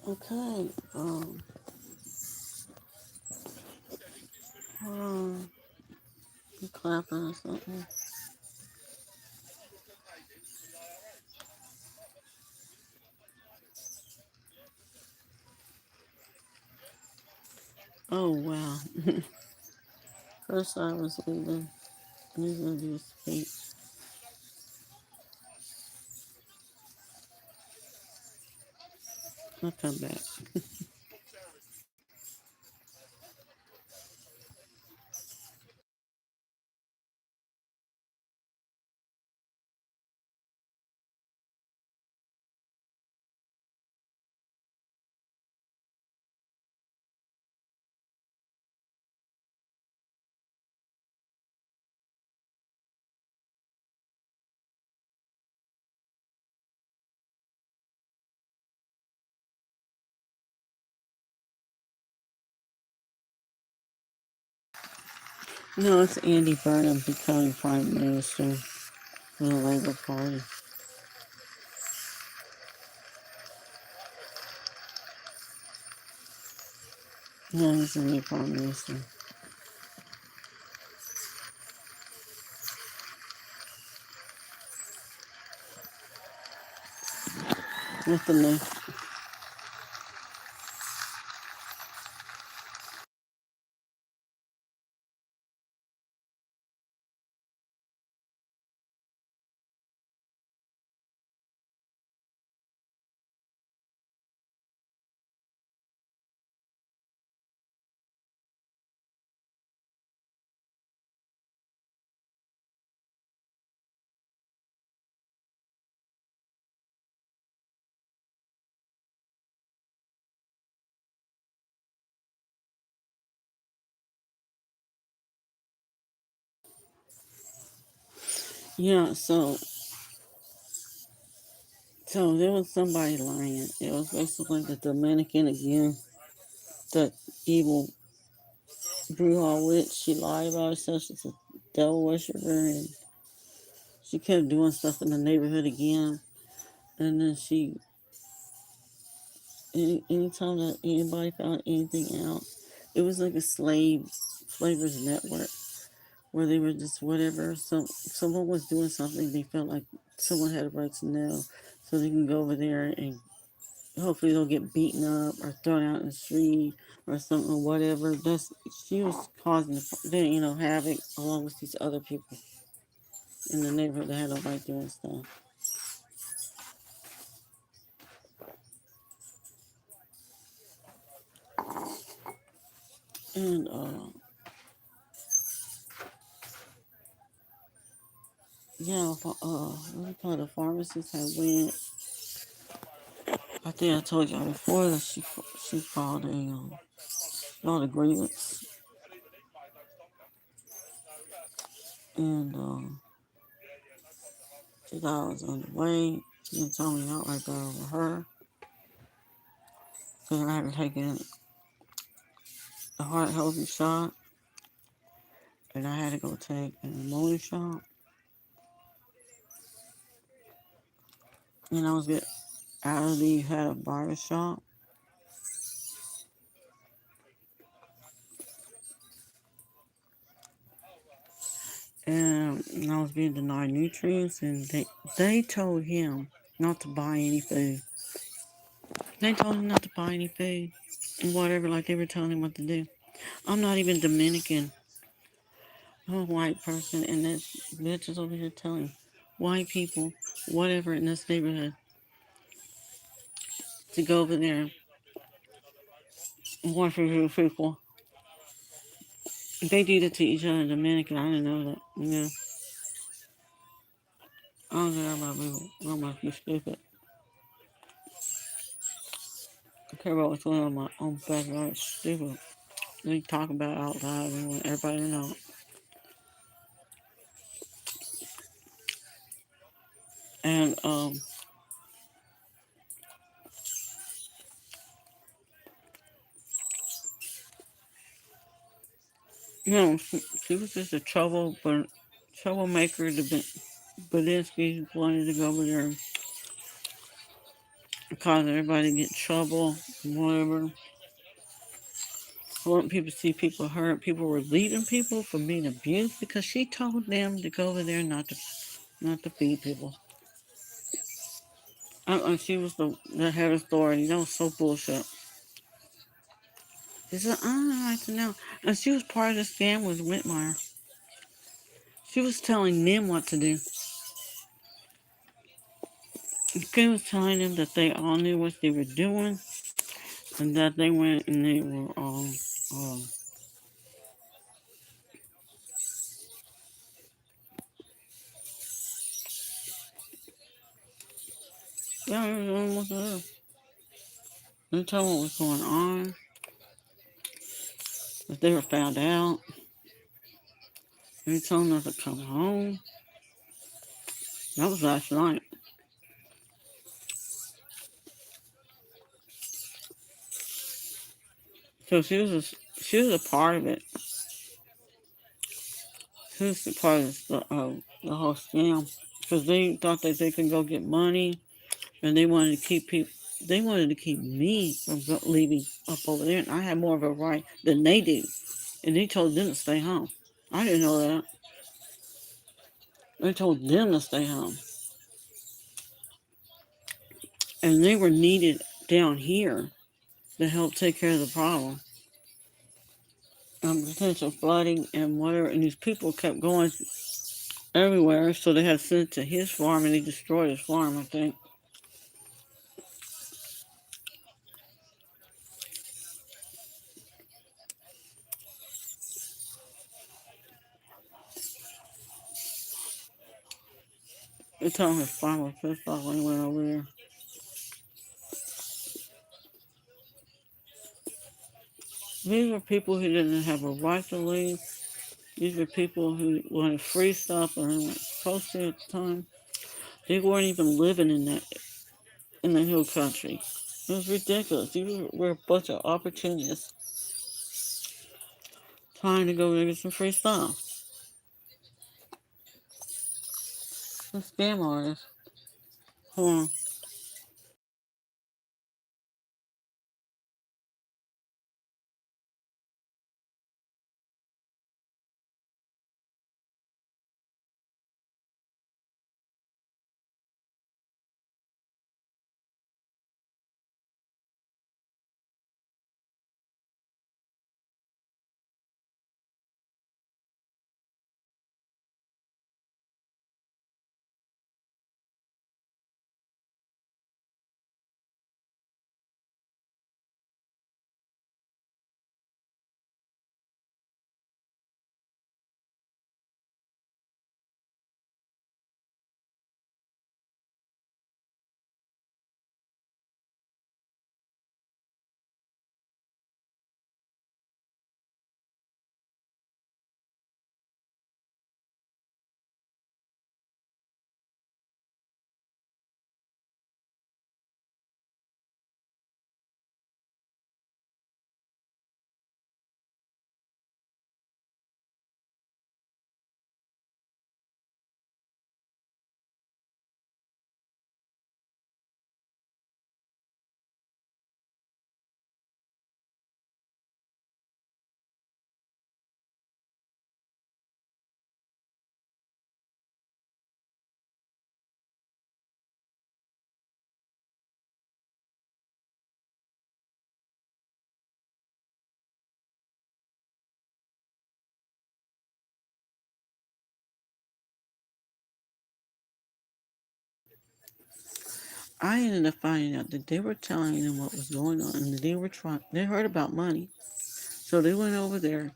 Okay. Hold on. You clapping or something? Oh wow. First I was leaving. He's gonna do a speech. I'll come back. No, it's Andy Burnham becoming Prime Minister for the Labour Party. No, he's the new Prime Minister. With the new. Yeah, so there was somebody lying. It was basically the Dominican again, the evil Bruja witch. She lied about herself. She's a devil worshiper, and she kept doing stuff in the neighborhood again. And then anytime that anybody found anything out, it was like a slavers network where they were just whatever. Someone was doing something they felt like someone had a right to know, so they can go over there and hopefully they'll get beaten up or thrown out in the street or something or whatever. That's she was causing havoc along with these other people in the neighborhood that had no right doing stuff. And yeah, what do you call it? The pharmacist had went. I think I told y'all before that she filed a grievance, and she thought I was underweight. She didn't tell me outright that over her because I had taken a heart healthy shot, and I had to go take an ammonia shot, and I was get already had a virus shot, and I was being denied nutrients, and they told him not to buy any food. They told him not to buy any food and whatever, like they were telling him what to do. I'm not even Dominican. I'm a white person, and this bitch is over here telling white people, whatever in this neighborhood, to go over there and work for real people. They do that to each other in Dominican. I didn't know that. I don't care about people. I'm like, you stupid. I care about what's going on in my own backyard. It's stupid. They talk about it out loud and want everybody to know. And she was just a troublemaker. The Badinsky wanted to go over there and cause everybody to get in trouble, whatever. I want people to see people hurt. People were leaving people from being abused because she told them to go over there not to feed people. She was the head authority. That was so bullshit. She said, I don't like to know. And she was part of the scam with Whitmire. She was telling them what to do. She was telling them that they all knew what they were doing and that they went and they were all, um, yeah, they were doing what to do. They told them what was going on, that they were found out. They told them not to come home. That was last night. So she was a part of it. She was a part of the whole scam because they thought that they could go get money, and they wanted to keep people. They wanted to keep me from leaving up over there, and I had more of a right than they do. And they told them to stay home. I didn't know that. They told them to stay home, and they were needed down here to help take care of the problem. Potential flooding and whatever, and these people kept going everywhere, so they had to send it to his farm, and he destroyed his farm, I think. They told him his farm was pissed off when he went over there. These were people who didn't have a right to leave. These were people who wanted free stuff and they weren't supposed to at the time. They weren't even living in the hill country. It was ridiculous. These were a bunch of opportunists trying to go get some free stuff. The scam artists. Hold on. I ended up finding out that they were telling them what was going on and that they heard about money. So they went over there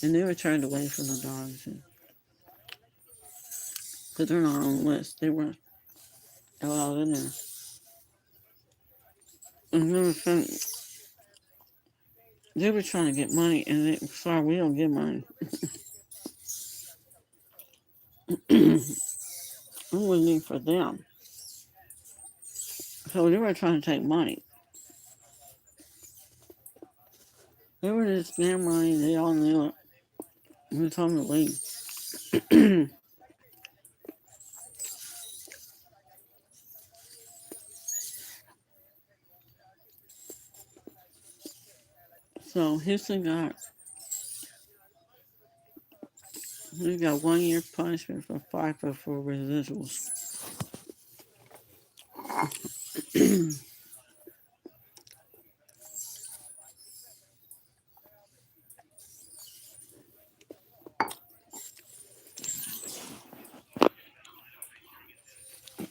and they were turned away from the dogs because they're not on the list. They weren't allowed in there. And they were trying to get money and sorry, we don't get money. It wasn't even for them. So they were trying to take money. They were just scam money. They all knew it. We told them to leave. So he got 1 year punishment for FIFA for residuals.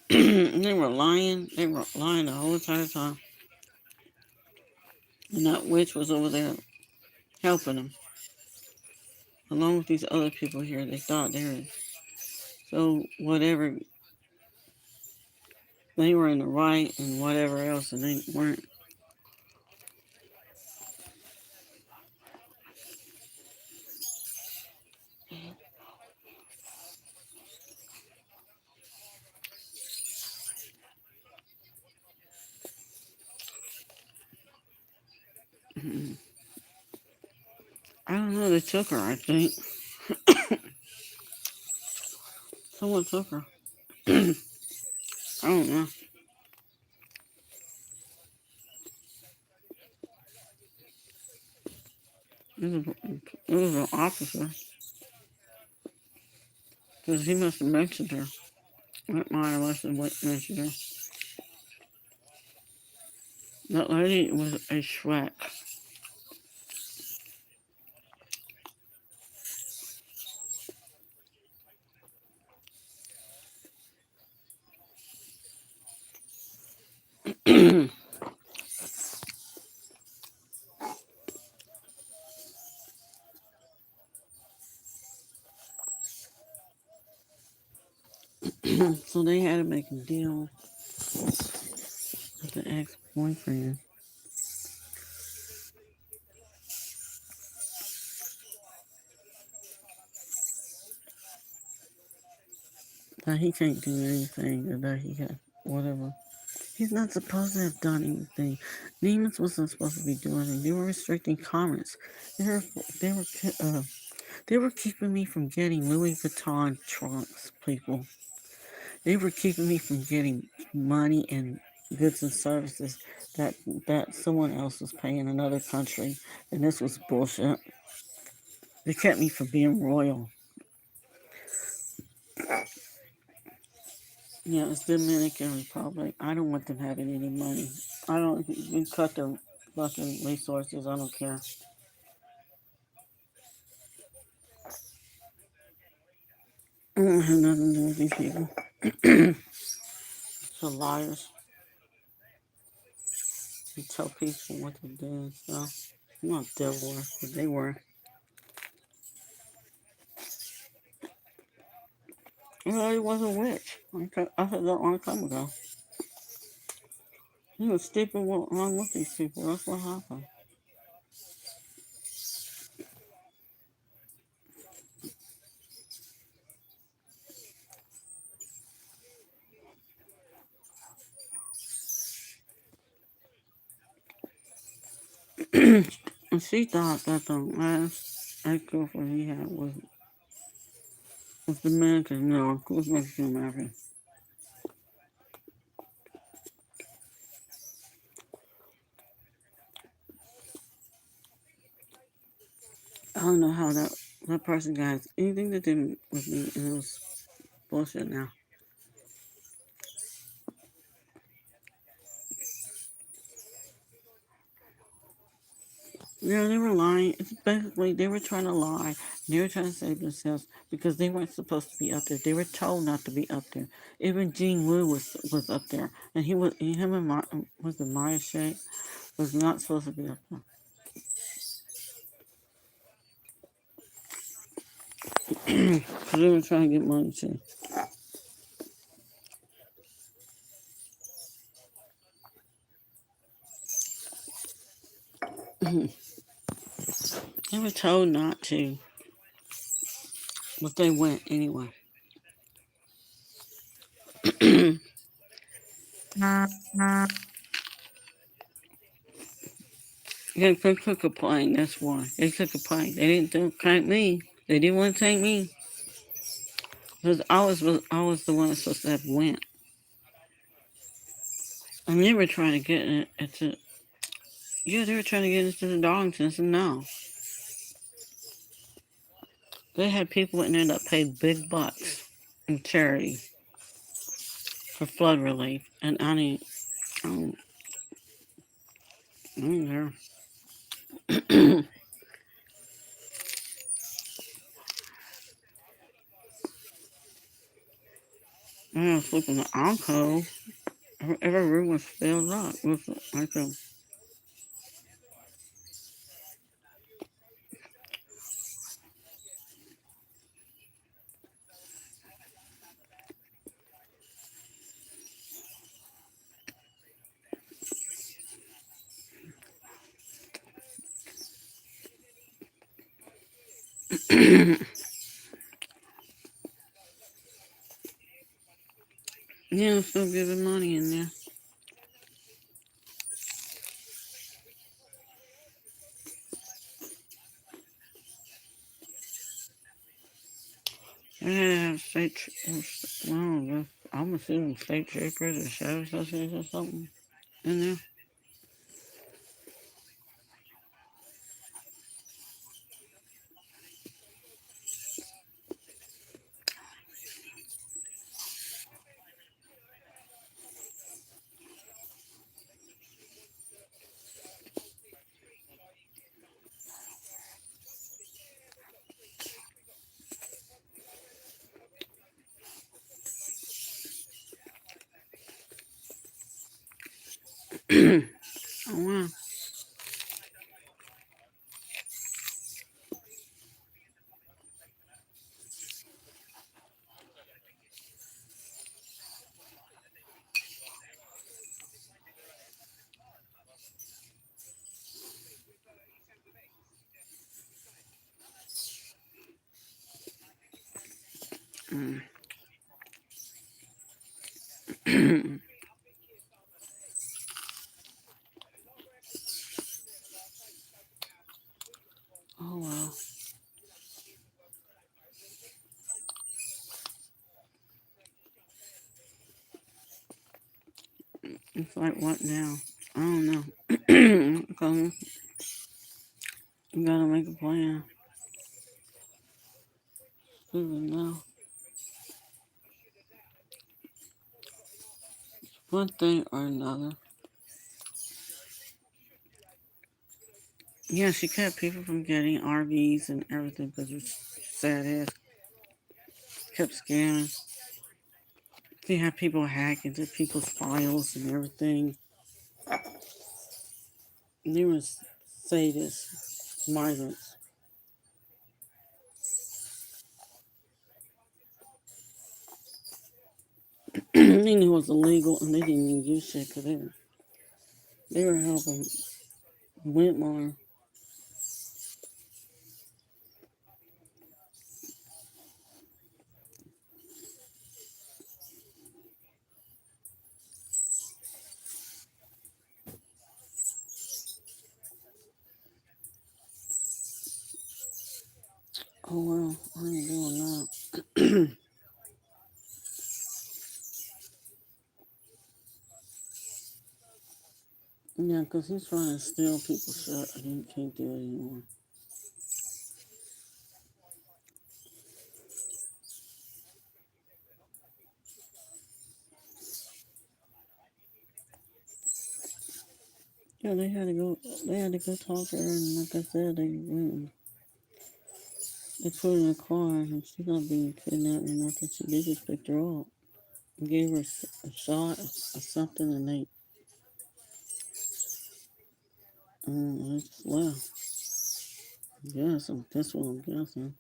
They were lying. They were lying the whole entire time. And that witch was over there helping them, along with these other people here. They thought they were so whatever. They were in the right and whatever else, and they weren't. I don't know. They took her. I think someone took her. I don't know. It was an officer because he must have mentioned her. That Meyer must have mentioned her. That lady was a Shrek. So they had to make a deal with the ex-boyfriend that he can't do anything, or that he had whatever. He's not supposed to have done anything. Neiman's wasn't supposed to be doing anything. They were restricting comments. They were they were uh, they were keeping me from getting Louis Vuitton trunks. People, they were keeping me from getting money and goods and services that someone else was paying in another country, and this was bullshit. They kept me from being royal. Yeah, it's Dominican Republic. I don't want them having any money. I don't. You cut their fucking resources. I don't care. I don't have nothing to do with these people. So liars. You tell people what to do and stuff. I'm not devil, but they were. Well, he was a witch. I said that a long time ago. He was sleeping along with these people. That's what happened. And she thought that the last ex-girlfriend he had was Dominican. No, of course Mexican American. I don't know how that person got anything to do with me, and it was bullshit now. Yeah, they were lying. It's basically they were trying to lie. They were trying to save themselves because they weren't supposed to be up there. They were told not to be up there. Even Gene Wu was up there, and him and was the Maya Shake was not supposed to be up there. Because they were trying to get money too. They were told not to, but they went anyway. Yeah, they took a plane. That's why they took a plane. They didn't take me. They didn't want to take me because I was the one that's supposed to have went. And they were trying to get it. Yeah, they were trying to get into the Darlingtons, and no. They had people in there that paid big bucks in charity for flood relief, and um, I don't care. I was sleeping in the alcove. Every room was filled up with like a. Yeah, I'm still giving money in there. They had to have well, I'm assuming state troopers or sheriff associates or something in there. Oh wow. Mm. Oh wow. It's like what now? I don't know. Because you gotta make a plan. Even now, one thing or another. Yeah, she kept people from getting RVs and everything because her sad ass kept scamming. She had people hack into people's files and everything. They were sadists, migrants. They knew it was illegal and they didn't even use shit because they were helping Whitmore. Oh well, I ain't doing that. Yeah, because he's trying to steal people's shit and he can't do it anymore. Yeah, they had to go talk to her and like I said, they went and they put her in a car and she's not being kidnapped or nothing. They just picked her up and gave her a shot or something and they just left. Yes, that's what I'm guessing.